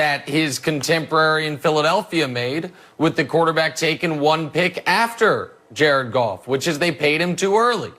that his contemporary in Philadelphia made with the quarterback taking one pick after Jared Goff, which is they paid him too early.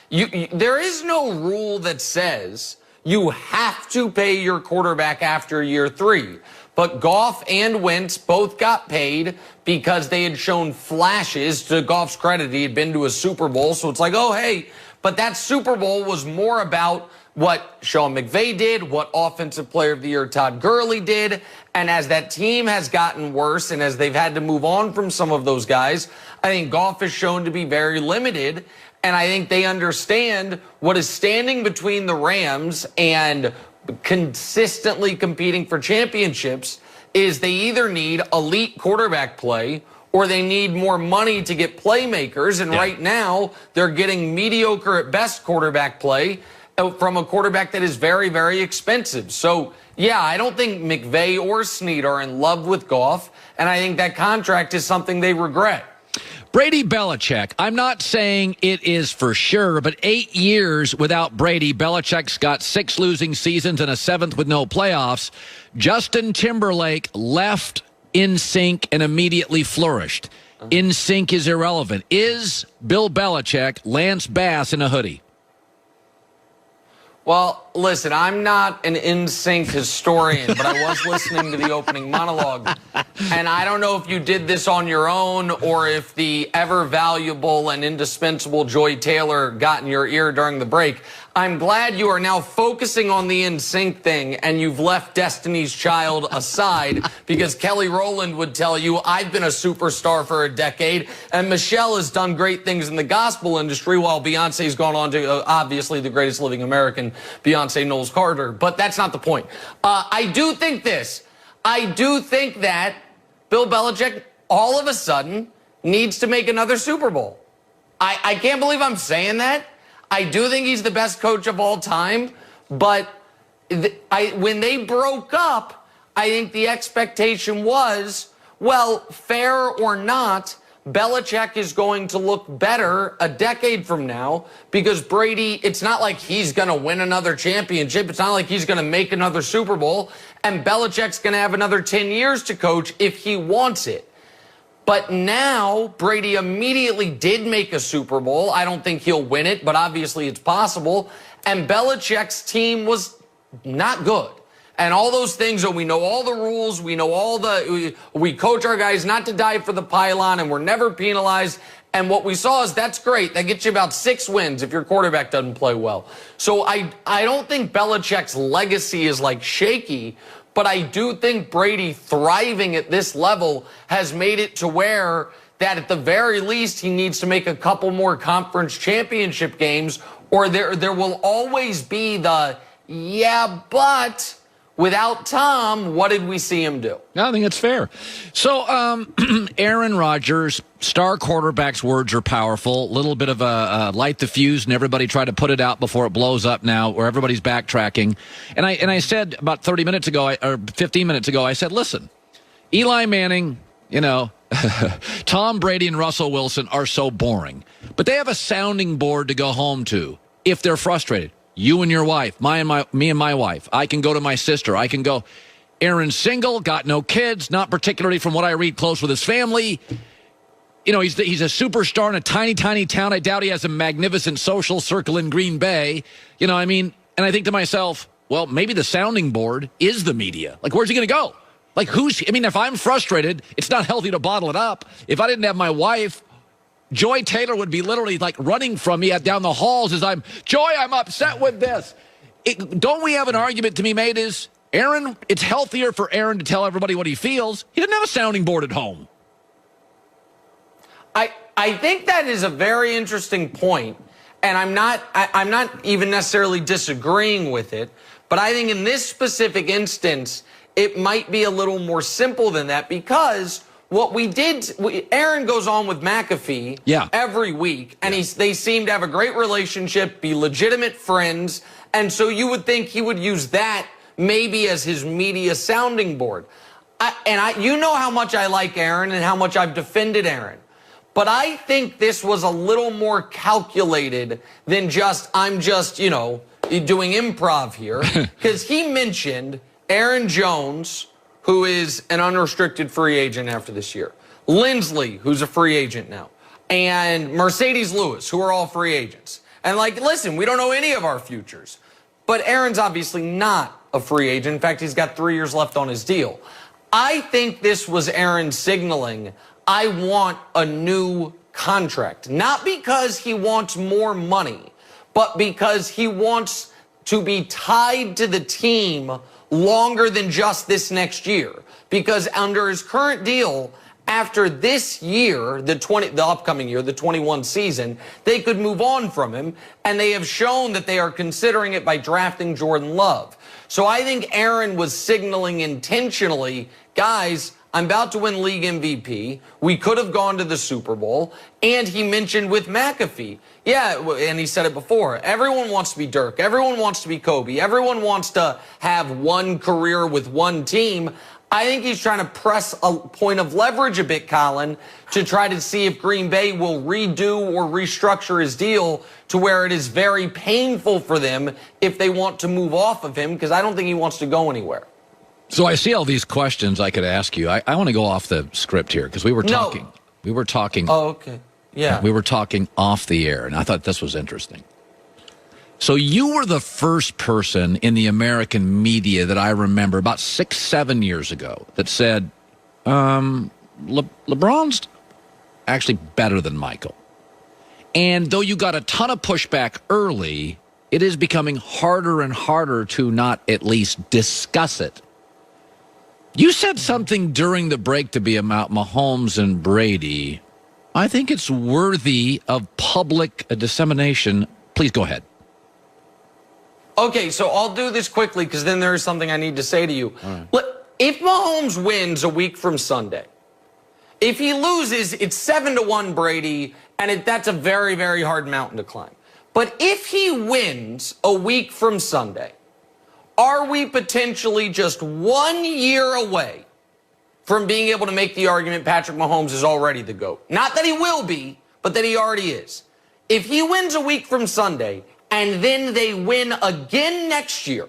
There is no rule that says you have to pay your quarterback after year 3. But Goff and Wentz both got paid because they had shown flashes. To Goff's credit, he had been to a Super Bowl, so it's like, oh, hey. But that Super Bowl was more about what Sean McVay did, what Offensive Player of the Year Todd Gurley did. And as that team has gotten worse and as they've had to move on from some of those guys, I think Goff is shown to be very limited. And I think they understand what is standing between the Rams and consistently competing for championships is they either need elite quarterback play or they need more money to get playmakers. And right now, they're getting mediocre at best quarterback play from a quarterback that is very, very expensive. So, yeah, I don't think McVay or Snead are in love with Goff, and I think that contract is something they regret. Brady Belichick, I'm not saying it is for sure, but 8 years without Brady, Belichick's got 6 losing seasons and a 7th with no playoffs. Justin Timberlake left in sync and immediately flourished. In sync is irrelevant. Is Bill Belichick Lance Bass in a hoodie? Well, listen, I'm not an in-sync historian, but I was listening to the opening monologue, and I don't know if you did this on your own or if the ever-valuable and indispensable Joy Taylor got in your ear during the break. I'm glad you are now focusing on the in-sync thing and you've left Destiny's Child aside, because Kelly Rowland would tell you, I've been a superstar for a decade, and Michelle has done great things in the gospel industry while Beyonce's gone on to, obviously, the greatest living American, Beyonce Knowles Carter. But that's not the point. I do think this. I do think that Bill Belichick, all of a sudden, needs to make another Super Bowl. I can't believe I'm saying that. I do think he's the best coach of all time, but when they broke up, I think the expectation was, well, fair or not, Belichick is going to look better a decade from now because Brady, it's not like he's going to win another championship. It's not like he's going to make another Super Bowl, and Belichick's going to have another 10 years to coach if he wants it. But now, Brady immediately did make a Super Bowl. I don't think he'll win it, but obviously it's possible. And Belichick's team was not good. And all those things, and we know all the rules, we know all we coach our guys not to dive for the pylon, and we're never penalized. And what we saw is that's great. That gets you about 6 wins if your quarterback doesn't play well. So I don't think Belichick's legacy is like shaky, but I do think Brady thriving at this level has made it to where that at the very least he needs to make a couple more conference championship games, or there will always be the, yeah, but without Tom, what did we see him do? I think it's fair. So Aaron Rodgers, star quarterback's words are powerful. A little bit of a light the fuse, and everybody try to put it out before it blows up now, where everybody's backtracking. And I said about 30 minutes ago, or 15 minutes ago, I said, listen, Eli Manning, Tom Brady and Russell Wilson are so boring. But they have a sounding board to go home to if they're frustrated. You and your wife, me and my wife. I can go to my sister. I can go. Aaron's single, got no kids, not particularly from what I read close with his family. He's a superstar in a tiny, tiny town. I doubt he has a magnificent social circle in Green Bay. And I think to myself, well, maybe the sounding board is the media. Like, where's he going to go? Like, if I'm frustrated, it's not healthy to bottle it up. If I didn't have my wife, Joy Taylor would be literally like running from me down the halls as I'm upset with this. Don't we have an argument to be made is, Aaron, it's healthier for Aaron to tell everybody what he feels. He didn't have a sounding board at home. I think that is a very interesting point, and I'm not even necessarily disagreeing with it, but I think in this specific instance, it might be a little more simple than that, because what we did, Aaron goes on with McAfee every week, and they seem to have a great relationship, be legitimate friends, and so you would think he would use that maybe as his media sounding board. You know how much I like Aaron and how much I've defended Aaron, but I think this was a little more calculated than I'm just doing improv here, because he mentioned Aaron Jones, who is an unrestricted free agent after this year. Lindsley, who's a free agent now. And Mercedes Lewis, who are all free agents. And, like, listen, we don't know any of our futures. But Aaron's obviously not a free agent. In fact, he's got 3 years left on his deal. I think this was Aaron signaling, I want a new contract. Not because he wants more money, but because he wants to be tied to the team longer than just this next year. Because under his current deal, after this year, the upcoming year, the 21 season, they could move on from him, and they have shown that they are considering it by drafting Jordan Love. So I think Aaron was signaling intentionally, guys, I'm about to win league MVP. We could have gone to the Super Bowl. And he mentioned with McAfee. Yeah, and he said it before. Everyone wants to be Dirk. Everyone wants to be Kobe. Everyone wants to have one career with one team. I think he's trying to press a point of leverage a bit, Colin, to try to see if Green Bay will redo or restructure his deal to where it is very painful for them if they want to move off of him, because I don't think he wants to go anywhere. So I see all these questions I could ask you. I want to go off the script here because we were talking. No. We were talking. Oh, okay. Yeah. We were talking off the air, and I thought this was interesting. So you were the first person in the American media that I remember about 6, 7 years ago that said, LeBron's actually better than Michael. And though you got a ton of pushback early, it is becoming harder and harder to not at least discuss it. You said something during the break to be about Mahomes and Brady. I think it's worthy of public dissemination. Please go ahead. Okay, so I'll do this quickly because then there is something I need to say to you. Right. Look, if Mahomes wins a week from Sunday, if he loses, it's 7-1 Brady, and that's a very, very hard mountain to climb. But if he wins a week from Sunday, are we potentially just 1 year away from being able to make the argument Patrick Mahomes is already the GOAT? Not that he will be, but that he already is. If he wins a week from Sunday, and then they win again next year,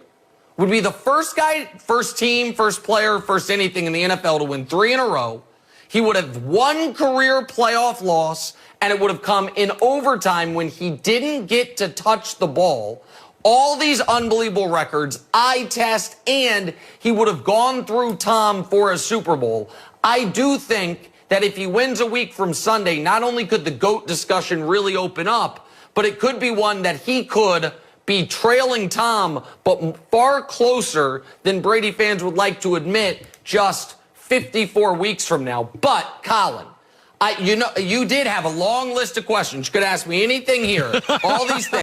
would be the first guy, first team, first player, first anything in the NFL to win 3 in a row. He would have 1 career playoff loss, and it would have come in overtime when he didn't get to touch the ball. All these unbelievable records, eye test, and he would have gone through Tom for a Super Bowl. I do think that if he wins a week from Sunday, not only could the GOAT discussion really open up, but it could be one that he could be trailing Tom, but far closer than Brady fans would like to admit just 54 weeks from now. But, Colin, you did have a long list of questions. You could ask me anything here, all these things.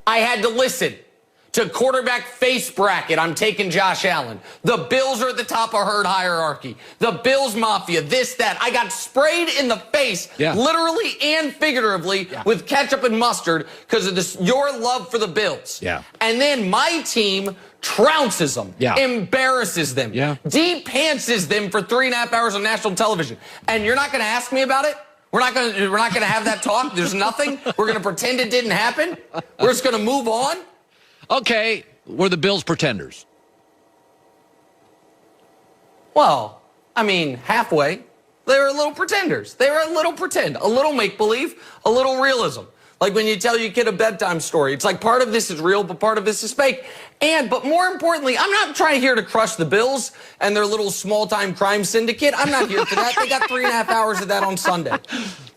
I had to listen to quarterback face bracket. I'm taking Josh Allen. The Bills are at the top of herd hierarchy. The Bills Mafia, this, that. I got sprayed in the face, literally and figuratively, with ketchup and mustard because of this, your love for the Bills. Yeah. And then my team trounces them, embarrasses them, de-pantses them for 3.5 hours on national television. And you're not going to ask me about it? We're not going to have that talk? There's nothing? We're going to pretend it didn't happen? We're just going to move on? Okay, were the Bills pretenders? Well, I mean, halfway. They were little pretenders. They were a little pretend, a little make-believe, a little realism. Like when you tell your kid a bedtime story. It's like part of this is real, but part of this is fake. But more importantly, I'm not trying here to crush the Bills and their little small-time crime syndicate. I'm not here for that. They got 3.5 hours of that on Sunday.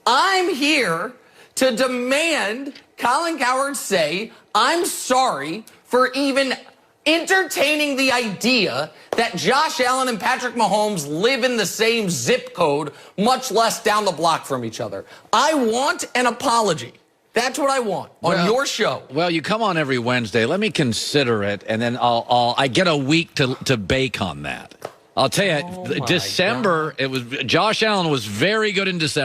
I'm here to demand Colin Cowherd say, I'm sorry for even entertaining the idea that Josh Allen and Patrick Mahomes live in the same zip code, much less down the block from each other. I want an apology. That's what I want on your show. Well, you come on every Wednesday. Let me consider it, and then I get a week to bake on that. I'll tell you, December, it was Josh Allen was very good in December.